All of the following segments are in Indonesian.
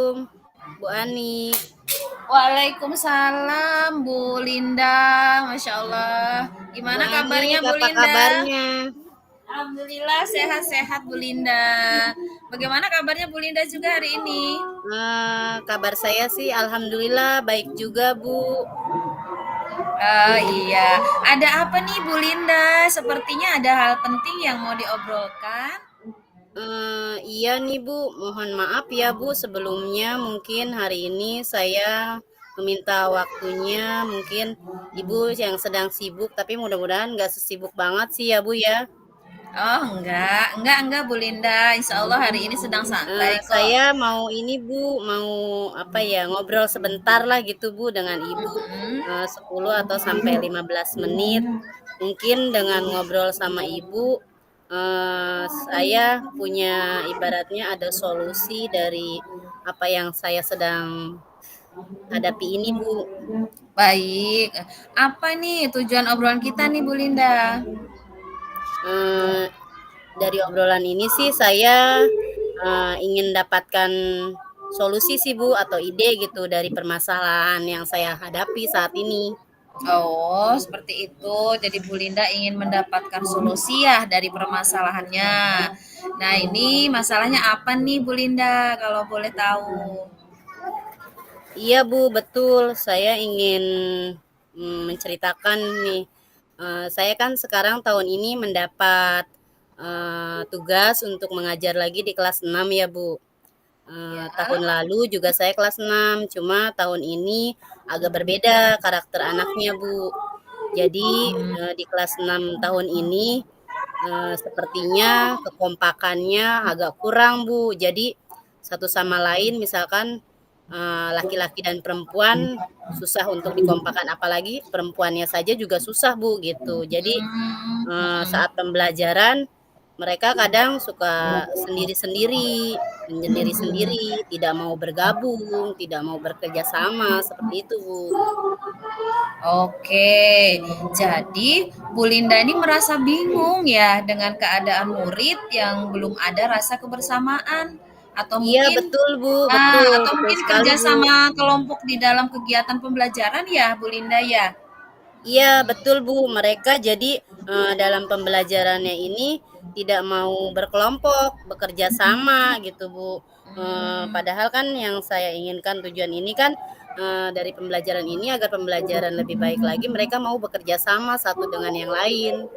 Bu Ani. Waalaikumsalam Bu Linda, Masya Allah. Bu Gimana Ani, kabarnya Bu apa Linda? kabarnya? Alhamdulillah sehat-sehat Bu Linda. Bagaimana kabarnya Bu Linda juga hari ini? Kabar saya sih alhamdulillah baik juga, Bu. Iya, ada apa nih Bu Linda? Sepertinya ada hal penting yang mau diobrolkan. Iya nih, Bu, mohon maaf ya, Bu, sebelumnya mungkin hari ini saya meminta waktunya, mungkin Ibu yang sedang sibuk, tapi mudah-mudahan nggak sesibuk banget sih ya, Bu ya. Oh, enggak Bu Linda. Insya Allah hari ini sedang santai kok. Saya mau ini Bu, mau apa ya, ngobrol sebentar lah gitu Bu dengan Ibu, Hmm. 10 atau sampai 15 menit. Mungkin dengan ngobrol sama Ibu, saya punya ibaratnya ada solusi dari apa yang saya sedang hadapi ini Bu. Baik. Apa nih tujuan obrolan kita nih Bu Linda? Eee, dari obrolan ini sih saya, ingin dapatkan solusi sih Bu, atau ide gitu dari permasalahan yang saya hadapi saat ini. Oh, seperti itu. Jadi Bu Linda ingin mendapatkan solusi ya dari permasalahannya. Nah, ini masalahnya apa nih Bu Linda kalau boleh tahu? Iya Bu, betul. Saya ingin, menceritakan nih, saya kan sekarang tahun ini mendapat, tugas untuk mengajar lagi di kelas 6 ya Bu. Tahun Ya. lalu juga saya kelas 6, cuma tahun ini agak berbeda karakter anaknya Bu. Jadi, di kelas 6 tahun ini, sepertinya kekompakannya agak kurang Bu. Jadi, satu sama lain misalkan, laki-laki dan perempuan susah untuk dikompakan, apalagi perempuannya saja juga susah Bu, gitu. Jadi, saat pembelajaran mereka kadang suka sendiri-sendiri, menyendiri sendiri, tidak mau bergabung, tidak mau bekerja sama, seperti itu Bu. Oke, jadi Bu Linda ini merasa bingung ya dengan keadaan murid yang belum ada rasa kebersamaan atau Iya mungkin betul Bu, betul, atau betul mungkin sekali Bu. kerjasama kelompok di dalam kegiatan pembelajaran ya Bu Linda ya. Iya betul Bu, mereka jadi, dalam pembelajarannya ini tidak mau berkelompok, bekerja sama gitu Bu. Padahal kan yang saya inginkan tujuan ini kan, dari pembelajaran ini agar pembelajaran lebih baik lagi mereka mau bekerja sama satu dengan yang lain.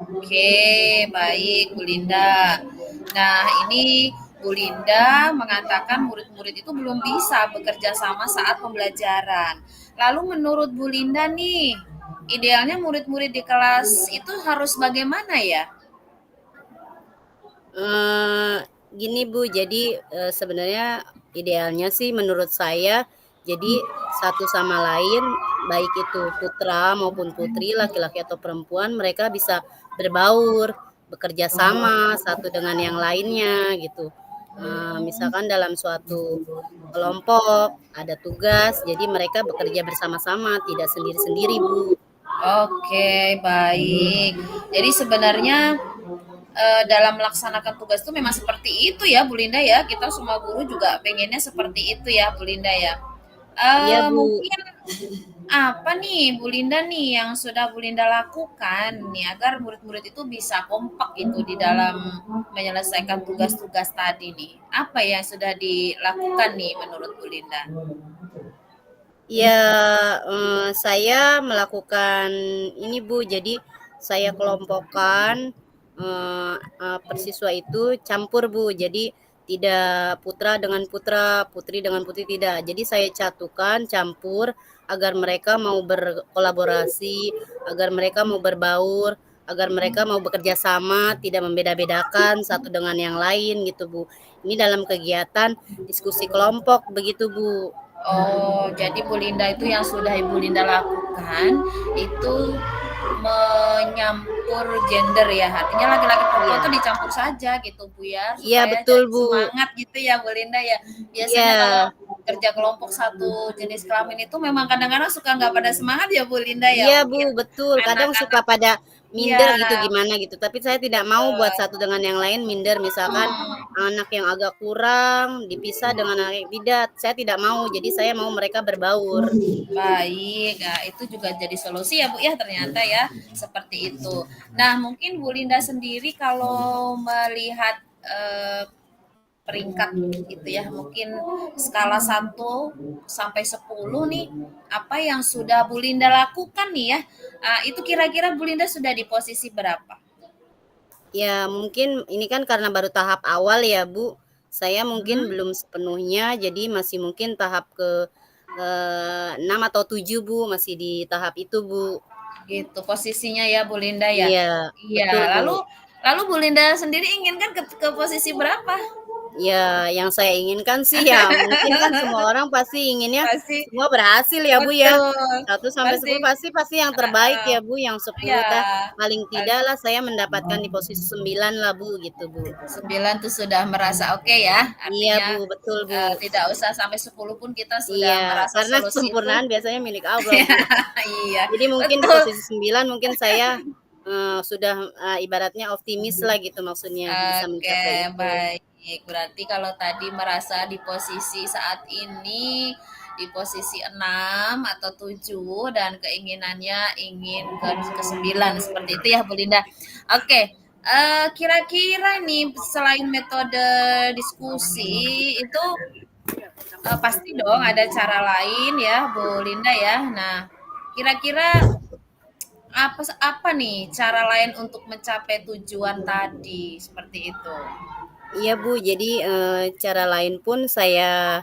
Oke, baik Bu Linda. Nah, ini Bu Linda mengatakan murid-murid itu belum bisa bekerja sama saat pembelajaran. Lalu menurut Bu Linda nih, idealnya murid-murid di kelas itu harus bagaimana ya? Eee, Gini Bu, jadi, sebenarnya idealnya sih menurut saya, jadi satu sama lain, baik itu putra maupun putri, laki-laki atau perempuan, mereka bisa berbaur, bekerja sama satu dengan yang lainnya gitu. Misalkan dalam suatu kelompok ada tugas, jadi mereka bekerja bersama-sama, tidak sendiri-sendiri Bu. Oke, baik. Jadi sebenarnya dalam melaksanakan tugas itu memang seperti itu ya Bu Linda ya. Kita semua guru juga pengennya seperti itu ya Bu Linda ya. Iya Bu. Mungkin apa nih Bu Linda nih yang sudah Bu Linda lakukan nih agar murid-murid itu bisa kompak gitu di dalam menyelesaikan tugas-tugas tadi nih? Apa yang sudah dilakukan nih menurut Bu Linda? Ya, saya melakukan ini Bu, jadi saya kelompokkan, persiswa itu campur Bu, jadi tidak putra dengan putra, putri dengan putri, tidak. Jadi saya catukan, campur, agar mereka mau berkolaborasi, agar mereka mau berbaur, agar mereka mau bekerja sama, tidak membeda-bedakan satu dengan yang lain gitu Bu. Ini dalam kegiatan diskusi kelompok begitu Bu. Oh, jadi Bu Linda itu yang sudah Ibu Linda lakukan itu menyampur gender ya. Artinya laki-laki perempuan itu Iya. dicampur saja gitu Bu ya, Iya supaya betul jadi Bu. semangat gitu ya Bu Linda ya. Biasanya kalau Iya. kerja kelompok satu jenis kelamin itu memang kadang-kadang suka nggak pada semangat ya Bu Linda ya, Iya Bu, mungkin betul. Kadang suka anak-anak pada iya, minder gitu gimana gitu. Tapi saya tidak mau buat betul. satu dengan yang lain minder. Misalkan Hmm. anak yang agak kurang dipisah dengan anak yang tidak. Saya tidak mau. Jadi saya mau mereka berbaur. Baik, nah itu juga jadi solusi ya Bu ya ternyata ya seperti itu. Nah mungkin Bu Linda sendiri kalau melihat peringkat gitu ya mungkin skala 1 sampai 10 nih apa yang sudah Bu Linda lakukan nih ya. Itu kira-kira Bu Linda sudah di posisi berapa? Ya mungkin ini kan karena baru tahap awal ya Bu. Saya mungkin Hmm, belum sepenuhnya. Jadi masih mungkin tahap ke 6 atau 7 Bu. Masih di tahap itu Bu. gitu posisinya ya Bu Linda ya. Iya, Iya, betul Bu. lalu lalu Bu Linda sendiri inginkan ke posisi berapa? Ya, yang saya inginkan sih ya mungkin kan semua orang pasti inginnya Pasti semua berhasil ya Bu ya. betul, 1 sampai 10 pasti pasti pasti yang terbaik heeh, ya Bu, yang iya, 10 teh paling pas tidak lah saya mendapatkan di posisi 9 lah Bu, gitu Bu. 9 tuh sudah merasa oke ya, Iya artinya, Bu, betul Bu. tidak usah sampai 10 pun kita sudah Iya, merasa karena solusi itu kesempurnaan biasanya milik Allah Bu. iya, Jadi mungkin di betul, posisi 9 mungkin saya, sudah, ibaratnya optimis lah gitu maksudnya, bisa oke, mencapai itu. baik. Berarti kalau tadi merasa di posisi saat ini, di posisi 6 atau 7 dan keinginannya ingin ke 9 seperti itu ya Bu Linda. Oke, kira-kira nih selain metode diskusi itu, pasti dong ada cara lain ya Bu Linda ya. Nah, kira-kira apa apa nih cara lain untuk mencapai tujuan tadi, seperti itu? Iya Bu, jadi, cara lain pun saya,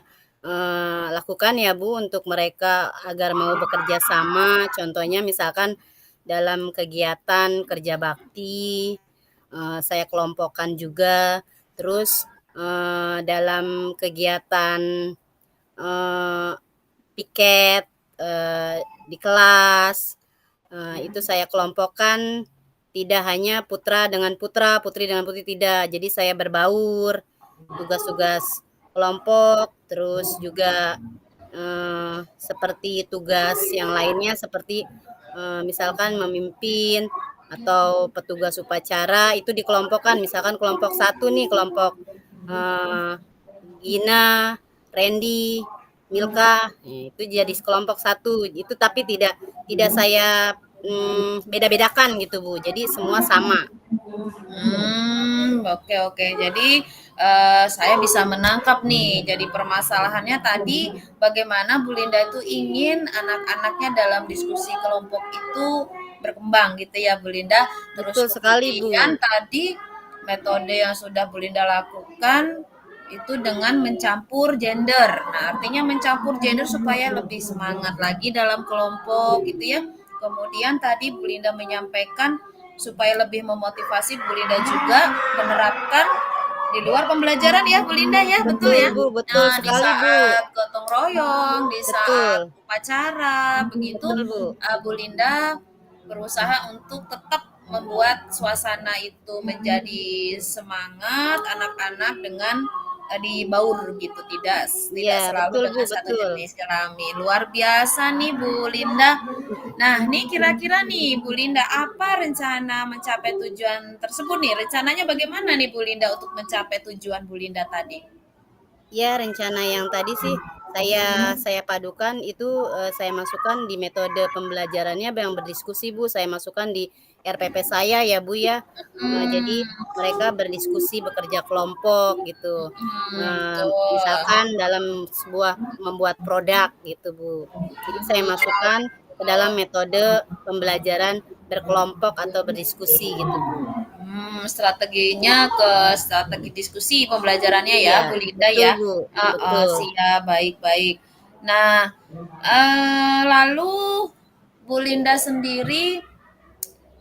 lakukan ya Bu untuk mereka agar mau bekerja sama. Contohnya misalkan dalam kegiatan kerja bakti, saya kelompokkan juga. Terus, dalam kegiatan, eee, piket, di kelas, itu saya kelompokkan tidak hanya putra dengan putra, putri dengan putri, tidak. Jadi saya berbaur, tugas-tugas kelompok, terus juga, seperti tugas yang lainnya seperti, misalkan memimpin atau petugas upacara itu dikelompokkan. Misalkan kelompok satu nih, kelompok, eee, Gina, Randy, Milka, itu jadi kelompok satu. Itu tapi tidak tidak saya, beda-bedakan gitu Bu, jadi semua sama. Oke oke. Jadi, saya bisa menangkap nih, jadi permasalahannya tadi bagaimana Bu Linda itu ingin anak-anaknya dalam diskusi kelompok itu berkembang gitu ya Bu Linda. Terus Betul sekali Bu. kemudian tadi metode yang sudah Bu Linda lakukan itu dengan mencampur gender. Nah, artinya mencampur gender supaya lebih semangat lagi dalam kelompok gitu ya. Kemudian tadi Bu Linda menyampaikan supaya lebih memotivasi Bu Linda juga menerapkan di luar pembelajaran ya Bu Linda ya, betul Betul ya? Bu, betul Nah, di sekali Bu. saat gotong royong, di saat Betul, upacara, begitu betul Bu. Bu Linda berusaha untuk tetap membuat suasana itu menjadi semangat anak-anak dengan dibaur gitu, tidak Iya, tidak selalu betul Bu, dengan satu betul. jenis kelamin. Luar biasa nih Bu Linda. Nah, nih kira-kira nih Bu Linda, apa rencana mencapai tujuan tersebut nih? Rencananya bagaimana nih Bu Linda untuk mencapai tujuan Bu Linda tadi? Ya, rencana yang tadi sih saya padukan itu, saya masukkan di metode pembelajarannya yang berdiskusi Bu, saya masukkan di RPP saya ya Bu ya. Jadi Hmm, mereka berdiskusi, bekerja kelompok gitu. betul. Misalkan dalam sebuah membuat produk gitu Bu. Jadi saya masukkan ke dalam metode pembelajaran berkelompok atau berdiskusi gitu Bu. Strateginya ke strategi diskusi pembelajarannya ya, Iya, Bu Linda betul ya. Bu, Heeh, betul. siap, baik-baik. Nah, lalu Bu Linda sendiri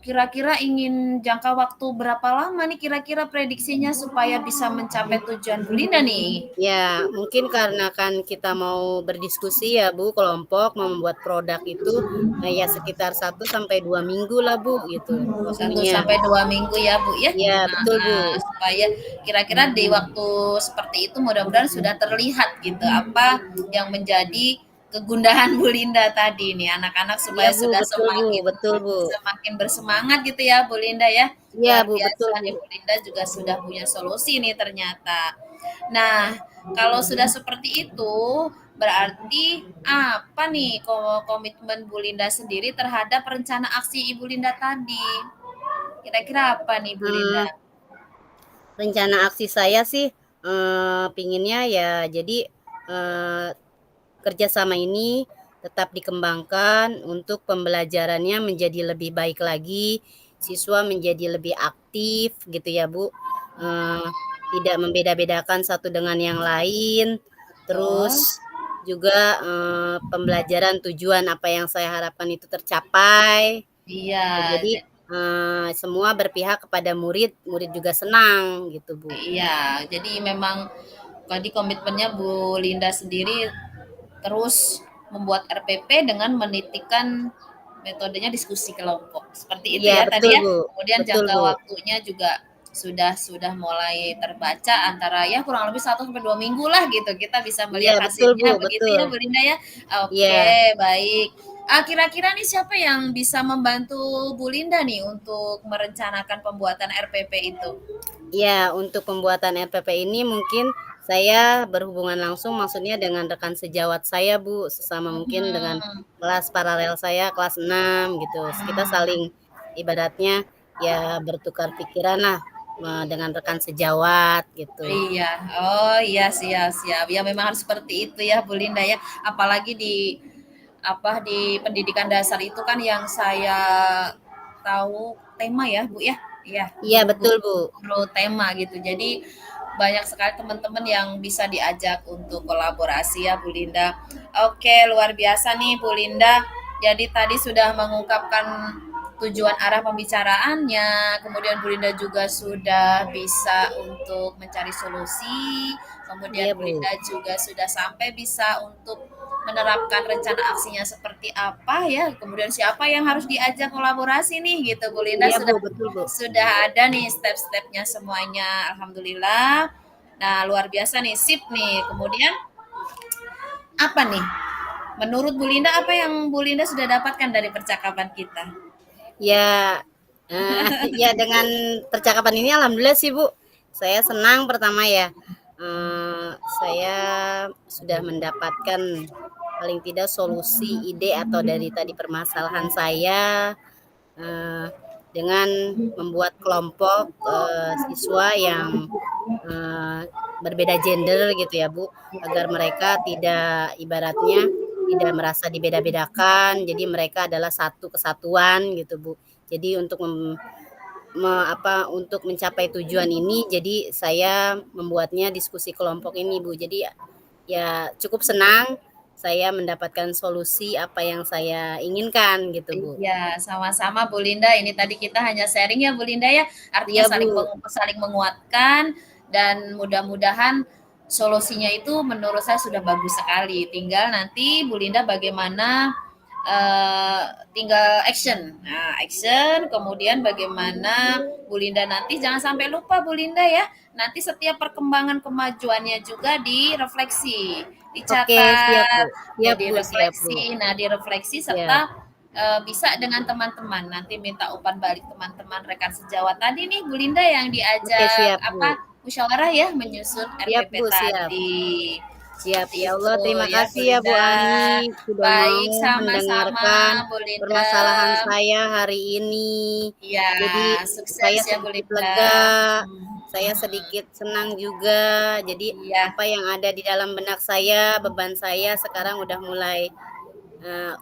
kira-kira ingin jangka waktu berapa lama nih kira-kira prediksinya supaya bisa mencapai tujuan Bu Linda nih? Ya, mungkin karena kan kita mau berdiskusi ya Bu, kelompok mau membuat produk itu, ya sekitar 1 sampai 2 minggu lah Bu, gitu Satu waktunya. sampai 2 minggu ya, Bu, ya. Iya betul Bu. Supaya kira-kira di waktu seperti itu mudah-mudahan sudah terlihat gitu apa yang menjadi kegundahan Bu Linda tadi nih, anak-anak Iya supaya Bu, sudah betul Bu, semakin betul Bu. semakin bersemangat gitu ya Bu Linda ya. Iya Luar Bu, betul biasa Bu. nih Bu Linda juga sudah punya solusi nih ternyata. Nah, kalau sudah seperti itu, berarti apa nih komitmen Bu Linda sendiri terhadap rencana aksi Ibu Linda tadi? Kira-kira apa nih Bu Linda? Eee, Rencana aksi saya sih, pinginnya ya jadi, eee, kerjasama ini tetap dikembangkan untuk pembelajarannya menjadi lebih baik lagi, siswa menjadi lebih aktif gitu ya Bu, eee, tidak membeda-bedakan satu dengan yang lain, Betul. terus juga, pembelajaran tujuan apa yang saya harapkan itu tercapai. Iya, Jadi, semua berpihak kepada murid, murid juga senang gitu, Bu. jadi memang tadi komitmennya Bu Linda sendiri terus membuat RPP dengan menitikan metodenya diskusi kelompok. Seperti itu Iya ya tadi betul, ya. Bu, Kemudian betul, jangka Bu. waktunya juga sudah mulai terbaca antara ya kurang lebih 1 sampai 2 minggu lah gitu. Kita bisa Iya melihat betul, Bu, hasilnya begitu betul. ya Bu Linda ya. Iya. Oke, baik. Kira-kira nih siapa yang bisa membantu Bu Linda nih untuk merencanakan pembuatan RPP itu? Ya, untuk pembuatan RPP ini mungkin saya berhubungan langsung maksudnya dengan rekan sejawat saya, Bu, sesama mungkin dengan Mhm, kelas paralel saya, kelas 6 gitu. Kita mhm. saling ibaratnya ya bertukar pikiran lah, dengan rekan sejawat gitu. Iya, oh iya siap siap. Ya memang harus seperti itu ya Bu Linda ya. Apalagi di pendidikan dasar itu kan yang saya tahu tema ya Bu ya. Iya, Iya betul, guru-guru Bu. guru tema gitu. Jadi banyak sekali teman-teman yang bisa diajak untuk kolaborasi ya Bu Linda. Oke, luar biasa nih Bu Linda. Jadi tadi sudah mengungkapkan tujuan arah pembicaraannya, kemudian Bu Linda juga sudah bisa untuk mencari solusi, kemudian Iya, Bu Bu. Linda juga sudah sampai bisa untuk menerapkan rencana aksinya seperti apa ya, kemudian siapa yang harus diajak kolaborasi nih gitu. Bu Linda Iya, Bu, sudah betul, Bu. sudah ada nih step-stepnya semuanya, alhamdulillah. Nah, luar biasa nih, sip nih. Kemudian apa nih? Menurut Bu Linda, apa yang Bu Linda sudah dapatkan dari percakapan kita? Ya, ya dengan percakapan ini alhamdulillah sih, Bu, saya senang pertama ya, saya sudah mendapatkan paling tidak solusi, ide, atau dari tadi permasalahan saya, eee, dengan membuat kelompok, siswa yang, eee, berbeda gender gitu ya, Bu, agar mereka tidak ibaratnya tidak merasa dibeda-bedakan, jadi mereka adalah satu kesatuan gitu, Bu. Jadi untuk untuk mencapai tujuan ini, jadi saya membuatnya diskusi kelompok ini, Bu. Jadi ya cukup senang saya mendapatkan solusi apa yang saya inginkan gitu, Bu. Iya, sama-sama Bu Linda. Ini tadi kita hanya sharing ya Bu Linda ya. Artinya Iya, Bu. saling menguatkan dan mudah-mudahan solusinya itu menurut saya sudah bagus sekali. Tinggal nanti Bu Linda bagaimana eh, tinggal action. Nah, action kemudian bagaimana Bu Linda nanti jangan sampai lupa Bu Linda ya. Nanti setiap perkembangan kemajuannya juga direfleksi, Oke, siap, Bu. dicatat, Siap, Bu, siap, Bu. direfleksi. Nah, direfleksi Siap. serta bisa dengan teman-teman nanti minta umpan balik teman-teman rekan sejawat tadi nih Bu Linda yang Oke, diajak siap, Bu. apa musyawarah ya menyusun Siap, RPP Bu, siap. tadi Siap, seperti ya Allah itu terima ya Bu kasih ya Bu Linda. Ani, sudah mau Baik, sama-sama mendengarkan Bu Linda. permasalahan saya hari ini. Ya, Jadi sukses saya ya Bu sedikit Linda. lega, saya Mhm. sedikit senang juga. Jadi Iya, apa yang ada di dalam benak saya, beban saya sekarang udah mulai,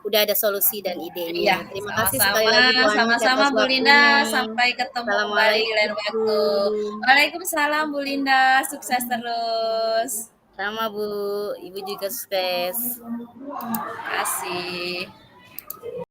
udah ada solusi dan iya, idenya. Terima kasih sekali sama-sama, lagi Bu Ani sama-sama atas Bu Linda. waktunya. Sampai ketemu kembali di lain waktu. Assalamualaikum. Waalaikumsalam Bu Linda, sukses terus. Sama Bu, Ibu juga sukses. Terima kasih.